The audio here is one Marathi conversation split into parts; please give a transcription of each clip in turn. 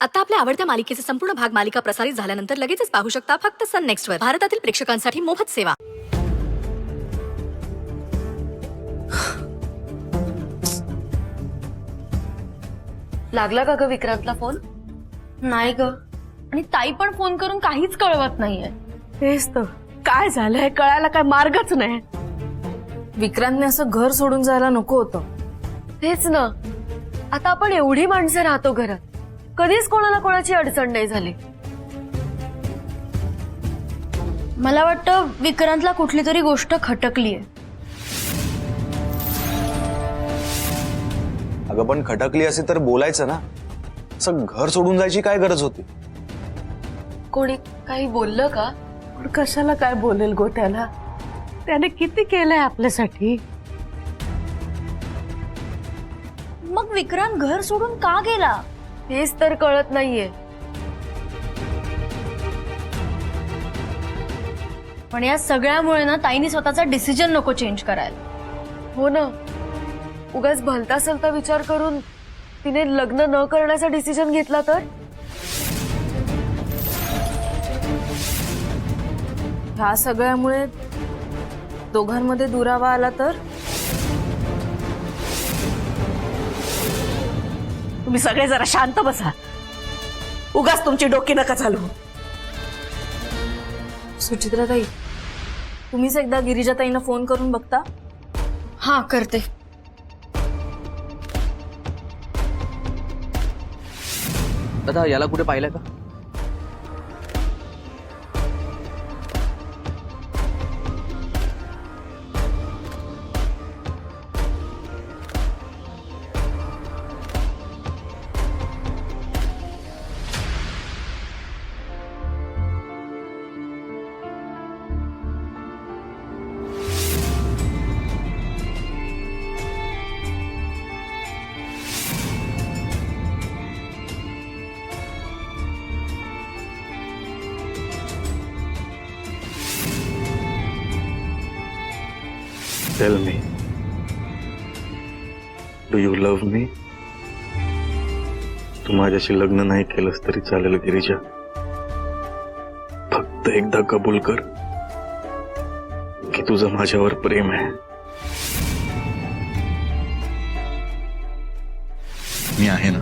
आता आपल्या आवडत्या मालिकेचे संपूर्ण भाग मालिका प्रसारित झाल्यानंतर लगेचच पाहू शकता फक्त सन नेक्स्ट वर. भारतातील प्रेक्षकांसाठी मोफत सेवा. लागला का ग विक्रांतला फोन? नाही ग, आणि ताई पण फोन करून काहीच कळवत नाहीये. तेच तर, काय झालंय कळायला काय मार्गच नाही. विक्रांतने असं घर सोडून जायला नको होतं. तेच ना, आता आपण एवढी माणसं राहतो घरात, कधीच कोणाला कोणाची अडचण नाही झाली. मला वाटतं विक्रांतला कुठली तरी गोष्ट खटकलीये. अगं पण खटकली असे तर बोलायचं ना. असं घर सोडून जायची काय गरज होती? कोणी काही बोललं का? पण कशाला काय बोलेल गो त्याला? त्याने किती केलंय आपल्यासाठी. मग विक्रांत घर सोडून का गेला? तेच तर कळत नाहीये. पण या सगळ्यामुळे ना ताईने स्वतःचा डिसिजन नको चेंज करायला. हो ना, उगाच भलता सलता विचार करून तिने लग्न न करण्याचा डिसिजन घेतला तर? ह्या सगळ्यामुळे दोघांमध्ये दुरावा आला तर? तुम्ही सगळे जरा शांत बसा. उगाच तुमची डोकी नका चालू. सुचित्राताई, तुम्हीच एकदा गिरिजाताईंना फोन करून बघता. हा, करते. दादा, याला कुठे पाहिलं का? Tell me, do you love me? तू माझ्याशी लग्न नाही केलंस तरी चालेल गिरिजा. फक्त एकदा कबूल कर की तुझं माझ्यावर प्रेम आहे. मी आहे ना.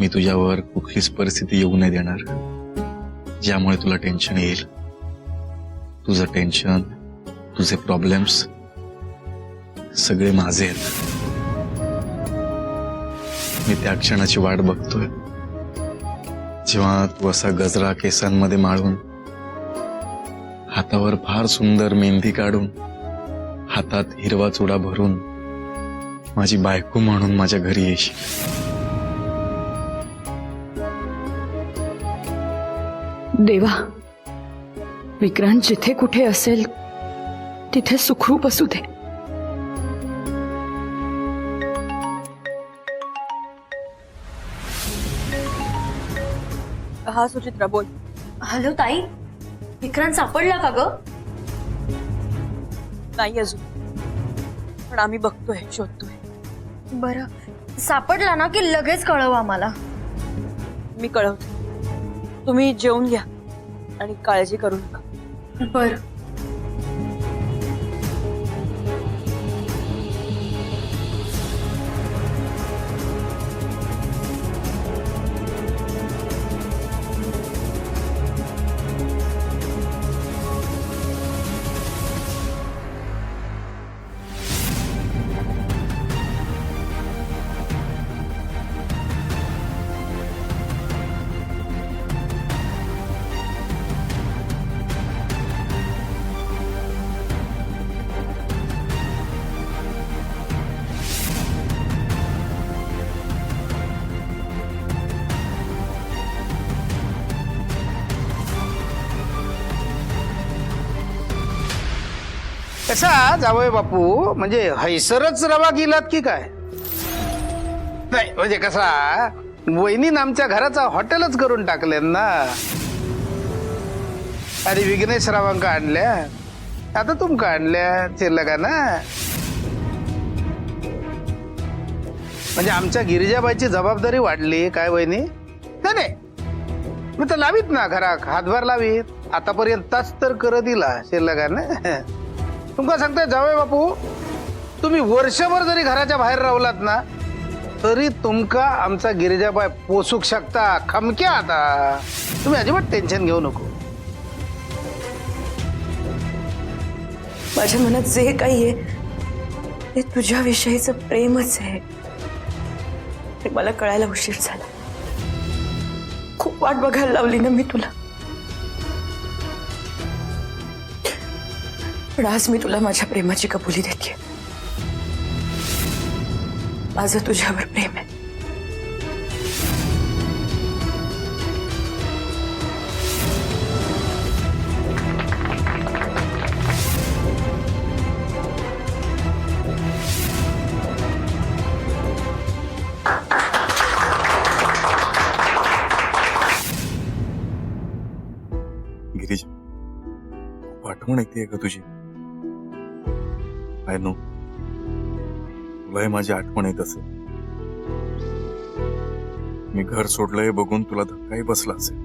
मी तुझ्यावर कुठलीच परिस्थिती येऊ नाही देणार ज्यामुळे तुला टेन्शन येईल. तुझं टेन्शन, तुझे प्रॉब्लेम्स सगळे माझे आहेत. मी त्या क्षणाची वाट बघतोय जेव्हा तू असा गजरा केसांमध्ये माळून, हातावर फार सुंदर मेहंदी काढून, हातात हिरवा चुडा भरून माझी बायको म्हणून माझ्या घरी येशील. देवा, विक्रांत जिथे कुठे असेल तिथे सुखरूप असू दे. हा सुचित्रा, बोल. हॅलो ताई, विक्रांत सापडला का ग? नाही अजून, पण आम्ही बघतोय, शोधतोय. बरं, सापडला ना की लगेच कळवा मला. मी कळवते. तुम्ही जेवून घ्या आणि काळजी करू नका. बरं. कसा जावय बापू, म्हणजे हैसरच रवा गेलात की काय? नाही म्हणजे कसा, वहिनी आमच्या घराचा हॉटेलच करून टाकले ना. अरे विघ्नेश रावांका आणल्या, आता तुमका आणल्या, चिरलं का ना? म्हणजे आमच्या गिरिजाबाईची जबाबदारी वाढली काय वहिनी? नाही नाही, मी तर लावीत ना घराक हातभार लावीत. आतापर्यंत तास तर कर दिला शिल्लकाने. तुमका सांगताय जावई बापू, तुम्ही वर्षभर जरी घराच्या बाहेर रावलात ना तरी तुमका आमचा गिरिजाबाई पोसूक शकता खमक्या. आता तुम्ही अजिबात टेन्शन घेऊ नको. माझ्या मनात जे काही आहे ते तुझ्याविषयीचं प्रेमच आहे. ते मला कळायला उशीर झाला. खूप वाट बघायला लावली ना मी तुला, पण आज मी तुला माझ्या प्रेमाची कबुली देते. माझं तुझ्यावर प्रेम आहे. गिरीज, आठवण येते का तुझी? आय नो, तुलाही माझी आठवण येत असेल. मी घर सोडलंय बघून तुला धक्काही बसला असेल,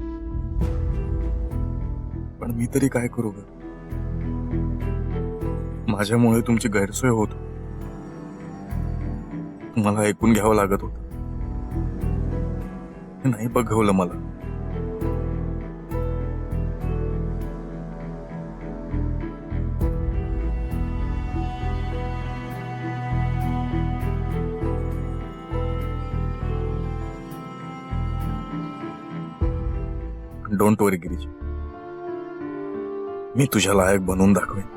पण मी तरी काय करू ग? माझ्यामुळे तुमची गैरसोय होत, मला ऐकून घ्यावं लागत होतं. हे नाही बघवलं मला. डोंट वरी गिरीज, मी तुझ्या लायक बनवून दाखवेन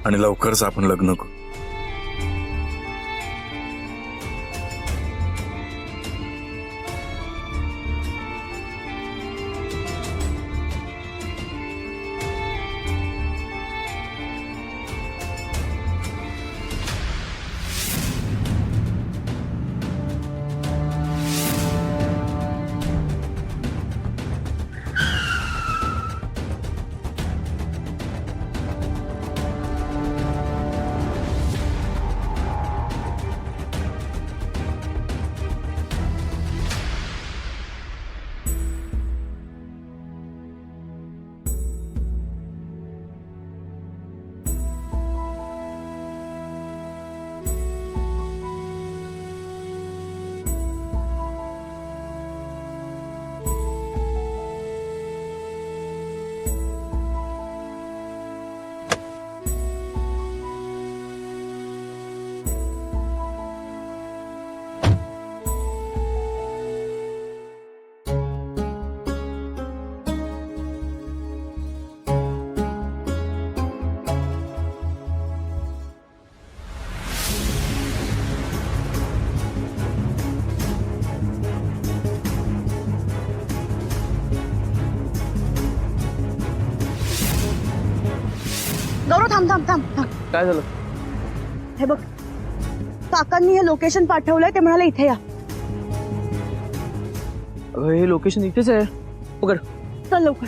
आणि लवकरच आपण लग्न करू. गौरव थांब थांब थांब थांब. काय झालं? हे बघ, काकांनी हे लोकेशन पाठवलंय. ते म्हणाले इथे या. अगं हे लोकेशन इथेच आहे. उघड. चल लवकर.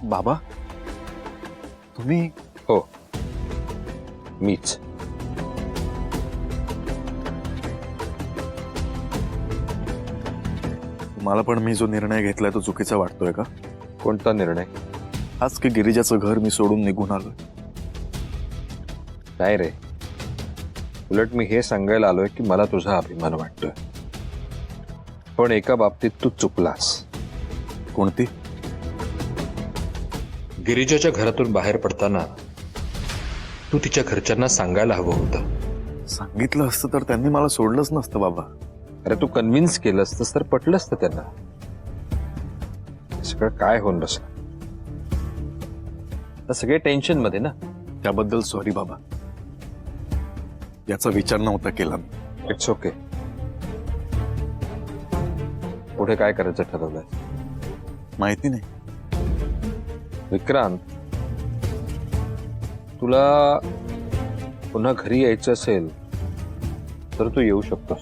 बाबा, तुम्ही? हो, मीच. मला पण मी जो निर्णय घेतलाय तो चुकीचा वाटतोय का? कोणता निर्णय? आज की गिरिजाचं घर मी सोडून निघून आलोय. नाही रे, उलट मी हे सांगायला आलोय की मला तुझा अभिमान वाटतोय, पण एका बाबतीत तू चुकलास. कोणती? गिरिजाच्या घरातून बाहेर पडताना तू तिच्या घरच्यांना सांगायला हवं होतं. सांगितलं असतं तर त्यांनी मला सोडलंच नसतं बाबा. अरे तू कन्व्हिन्स केलं असतंस तर पटलं असतं त्यांना. सगळं काय होऊन बसलं. तर सगळे टेन्शन मध्ये ना. त्याबद्दल सॉरी बाबा, याचा विचार नव्हता केला मी. It's okay. पुढे काय करायचं ठरवलंय? माहिती नाही. विक्रांत, तुला पुन्हा घरी यायचं असेल तर तू येऊ शकतोस.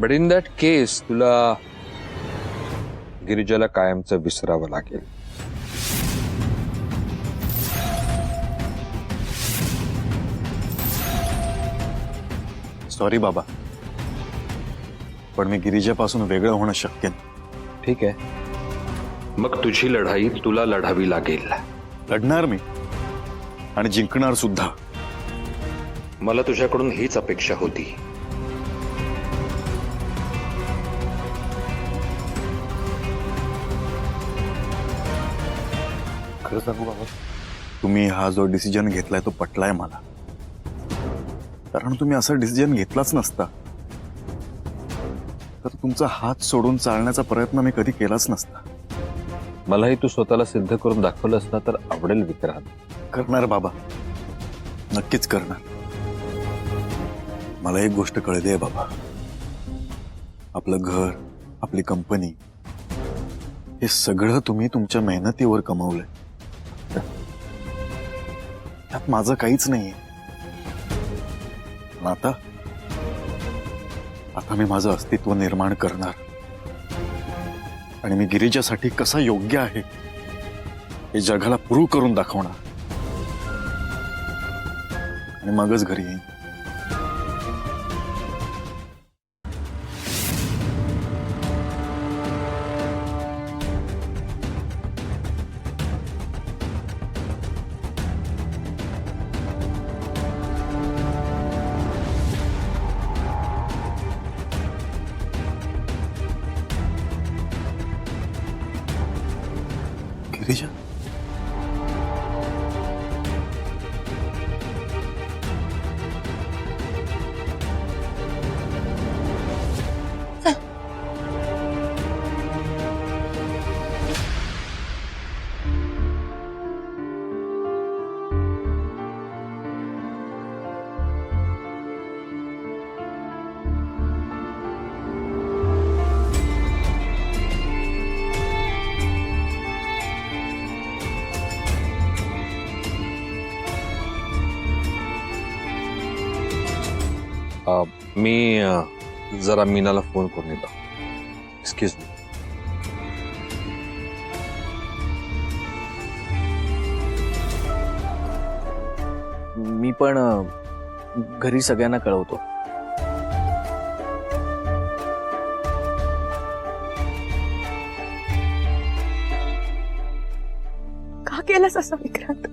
बट इन दॅट केस तुला गिरिजाला कायमचं विसरावं लागेल. सॉरी बाबा, पण मी गिरिजापासून वेगळं होणं शक्य नाही. ठीक आहे, मग तुझी लढाई तुला लढावी लागेल. लढणार मी आणि जिंकणार सुद्धा. मला तुझ्याकडून हीच अपेक्षा होती. खरं सांगू बाबा, तुम्ही हा जो डिसिजन घेतलाय तो पटलाय मला. कारण तुम्ही असा डिसिजन घेतलाच नसता तर तुमचा हात सोडून चालण्याचा प्रयत्न मी कधी केलाच नसता. मलाही तू स्वतःला सिद्ध करून दाखवलं असता तर आवडेल विक्रांत. करणार बाबा, नक्कीच करणार. मला एक गोष्ट कळली आहे बाबा, आपलं घर, आपली कंपनी हे सगळं तुम्ही तुमच्या मेहनतीवर कमावलंय. त्यात माझं काहीच नाहीये. पण आता मी माझं अस्तित्व निर्माण करणार आणि मी गिरिजासाठी कसा योग्य आहे हे जगाला प्रूव्ह करून दाखवणार आणि मगच घरी येईन. गिरिजा, मी जरा मीनाला फोन करून येतो. Excuse me. मी पण घरी सगळ्यांना कळवतो. का केलंस असं विक्रांत?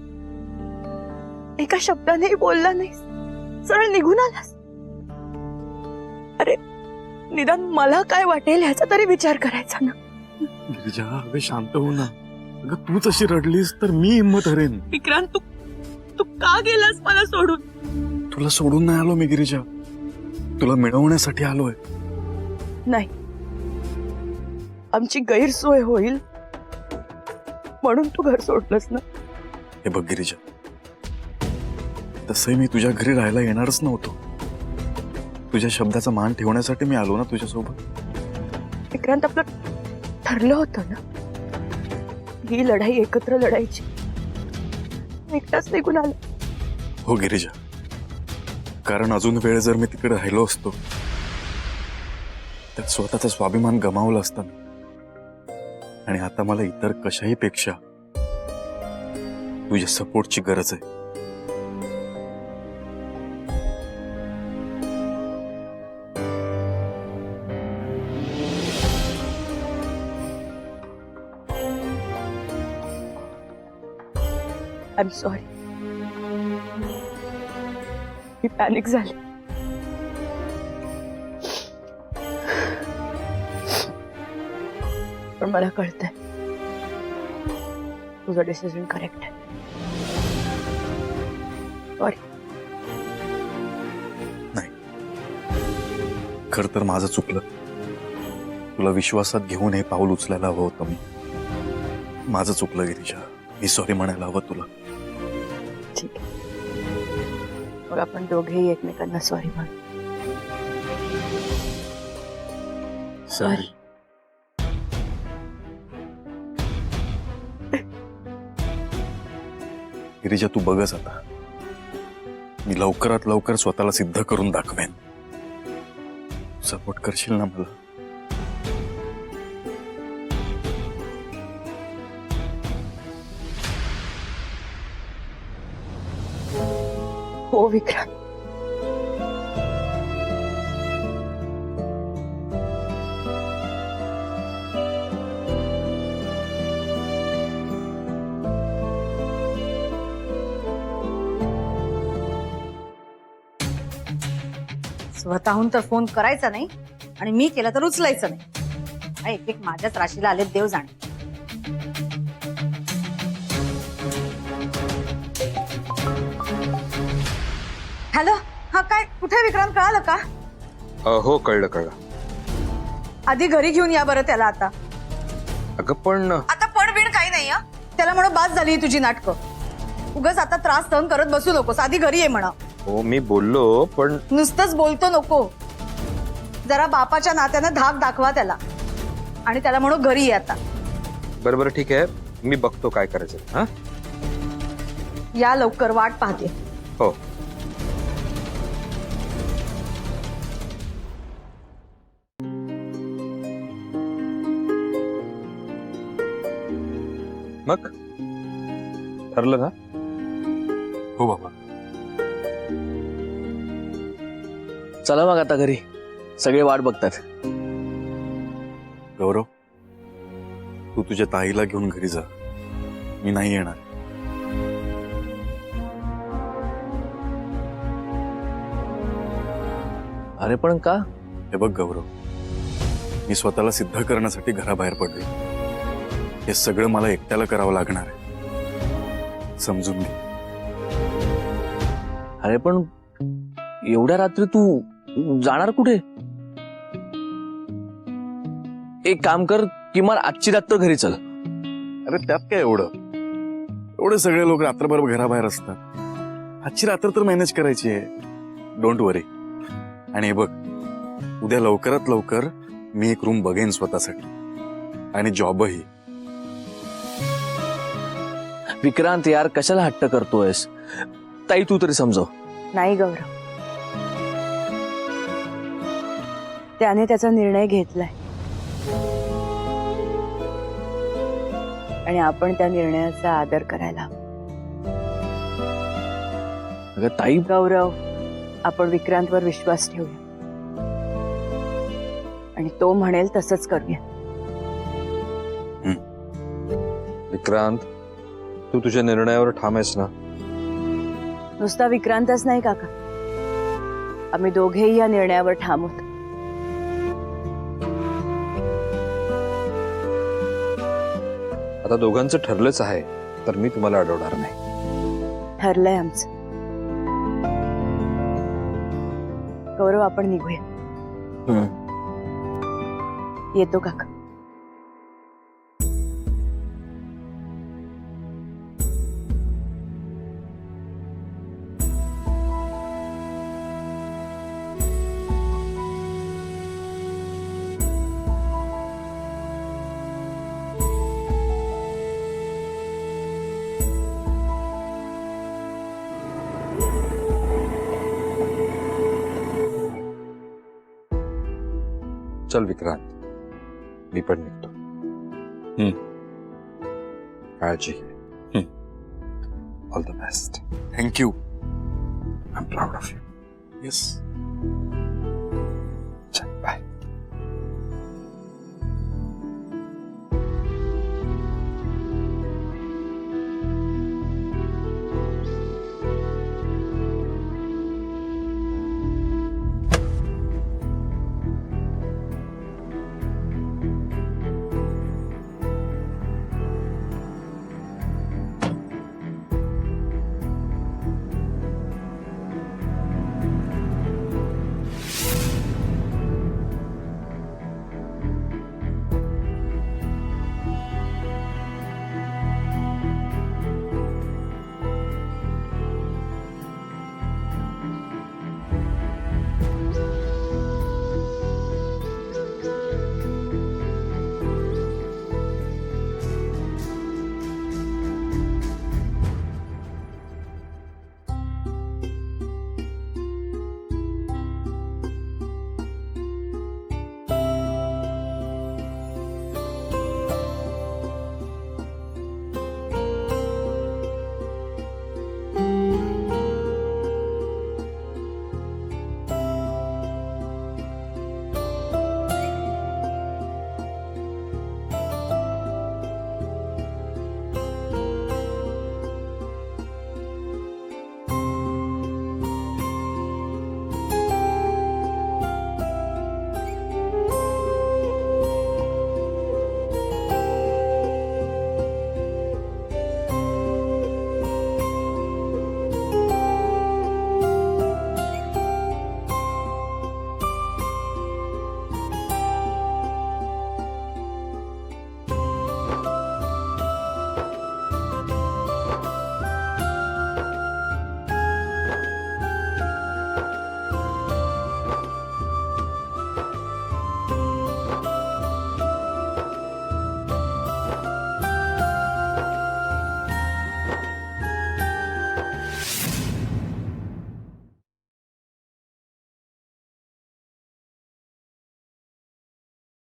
एका शब्दानेही बोलला नाहीस, सरळ निघून आलास. अरे निदान मला काय वाटेल ह्याचा तरी विचार करायचा ना. गिरिजा, अगं शांत हो ना. अगं तूच अशी रडलीस तर मी हिंमत हरेन. विक्रांत, तू का गेलास मला सोडून? तुला सोडून नाही आलो मी गिरिजा, तुला मिळवण्यासाठी आलोय. नाही, आमची गैरसोय होईल म्हणून तू घर सोडलंस ना. हे बघ गिरिजा, तसंही मी तुझ्या घरी राहायला येणारच नव्हतो. तुझ्या शब्दाचा मान ठेवण्यासाठी मी आलो ना तुझ्यासोबत. विक्रांत, आपलं ठरलं होतं ना ही लढाई एकत्र लढायची. एकटाच निघून आला. हो गिरिजा, कारण अजून वेळ जर मी तिकडे राहिलो असतो तर स्वतःचा स्वाभिमान गमावला असता मी. आणि आता मला इतर कशाही पेक्षा तुझ्या सपोर्टची गरज आहे. I am sorry, me panic झाले. पण मला कळतंय तुझं डिसिजन करेक्ट आहे. सॉरी. नाही, खर तर माझं चुकलं. तुला विश्वासात घेऊन हे पाऊल उचलायला हवं होतं मी. माझं चुकलं गिरिजा, मी सॉरी म्हणायला हवं तुला. ठीक आहे, मग आपण दोघेही एकमेकांना सॉरी म्हणू. सॉरी. गिरिजा, तू बघच आता, मी लवकरात लवकर स्वतःला सिद्ध करून दाखवेन. सपोर्ट करशील ना मला? हो विक्रांत. स्वतःहून तर फोन करायचा नाही आणि मी केला तर उचलायचं नाही. हा, एक एक माझ्याच राशीला आले देव जाणे. हॅलो, हा काय कुठे विक्रांत, कळालं का? हो कळलं कळलं. आधी घरी घेऊन या बरं त्याला. आता अगं पण आता पण बिण काही नाही. त्याला म्हणून बास झाली ही तुझी नाटकं. उगाच आता त्रास सहन करत बसू नकोस. आधी घरी ये म्हणा. हो मी बोललो पण नुसतंच बोलतो नको. जरा बापाच्या नात्यानं धाक दाखवा त्याला आणि त्याला म्हणून घरी ये आता. बरं बरं ठीक आहे, मी बघतो काय करायचं. हा या लवकर, वाट पाहते. हो. मग ठरलं ना? हो बाबा. चला मग आता घरी, सगळे वाट बघतात. गौरव, तू तुझ्या ताईला घेऊन घरी जा. मी नाही येणार. अरे पण का? हे बघ गौरव, मी स्वतःला सिद्ध करण्यासाठी घराबाहेर पडले. हे सगळं मला एकट्याला करावं लागणार आहे. समजून घे. अरे पण एवढ्या रात्री तू जाणार कुठे? एक काम कर, किमान आजची रात तर घरी चल. अरे त्यात काय एवढं? एवढे सगळे लोक रात्रभर घराबाहेर असतात. आजची रात्र तर मॅनेज करायची आहे. डोंट वरी. आणि हे बघ, उद्या लवकरात लवकर मी एक रूम बघेन स्वतःसाठी, आणि जॉबही. विक्रांत यार, कशाला हट्ट करतोयस? ताई तू तरी समजव. नाही गौरव, त्याने त्याचा निर्णय घेतलाय आणि आपण त्या निर्णयाचा आदर करायला हवा. अगं ताई, गौरव, आपण विक्रांतवर विश्वास ठेवूया आणि तो म्हणेल तसंच करूया. विक्रांत, तू तुझ्या निर्णयावर ठाम आहेस ना? नुसता विक्रांतच नाही काका, आम्ही दोघेही या निर्णयावर ठाम आहोत. आता दोघांचं ठरलंच आहे, तर मी तुम्हाला अडवणार नाही. ठरलंय आमचं. गौरव, आपण निघूया. येतो काका. चल विक्रांत, मी पण निघतो. काळजी घे. All the best. Thank you. I am proud of you. Yes.